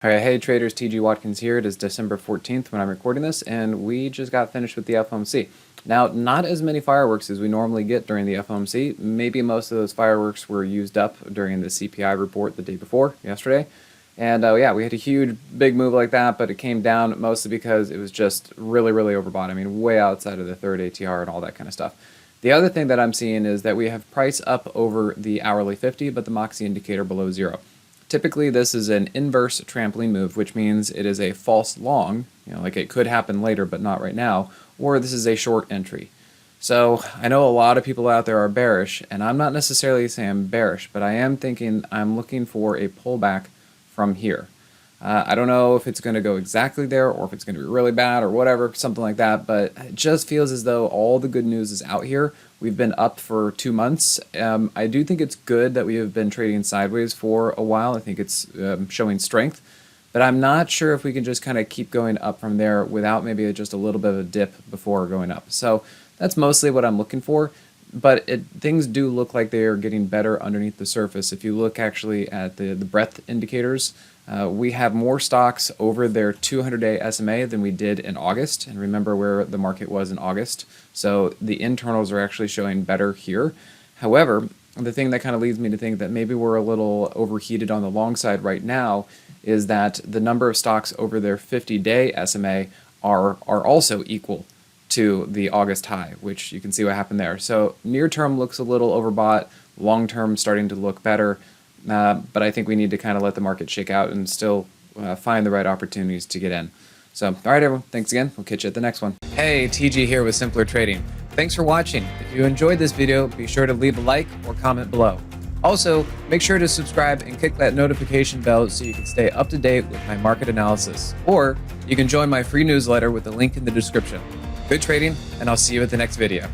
Alright, hey traders, TG Watkins here. It is December 14th when I'm recording this, and we just got finished with the FOMC. Now, not as many fireworks as we normally get during the FOMC. Maybe most of those fireworks were used up during the CPI report the day before, yesterday. And yeah, we had a huge, big move like that, but it came down mostly because it was just really, really overbought. I mean, way outside of the third ATR and all that kind of stuff. The other thing that I'm seeing is that we have price up over the hourly 50, but the Moxie indicator below 0. Typically, this is an inverse trampoline move, which means it is a false long, like it could happen later, but not right now, or this is a short entry. So I know a lot of people out there are bearish, and I'm not necessarily saying I'm bearish, but I am thinking I'm looking for a pullback from here. I don't know if it's going to go exactly there or if it's going to be really bad or whatever, something like that, but it just feels as though all the good news is out here. We've been up for 2 months. I do think it's good that we have been trading sideways for a while. I think it's showing strength, but I'm not sure if we can just kind of keep going up from there without maybe just a little bit of a dip before going up. So that's mostly what I'm looking for, but things do look like they are getting better underneath the surface. If you look actually at the breadth indicators, we have more stocks over their 200-day SMA than we did in August. And remember where the market was in August. So the internals are actually showing better here. However, the thing that kind of leads me to think that maybe we're a little overheated on the long side right now is that the number of stocks over their 50-day SMA are also equal to the August high, which you can see what happened there. So near term looks a little overbought, long term starting to look better. But I think we need to kind of let the market shake out and still find the right opportunities to get in. So, all right, everyone. Thanks again. We'll catch you at the next one. Hey, TG here with Simpler Trading. Thanks for watching. If you enjoyed this video, be sure to leave a like or comment below. Also, make sure to subscribe and click that notification bell so you can stay up to date with my market analysis. Or you can join my free newsletter with the link in the description. Good trading, and I'll see you at the next video.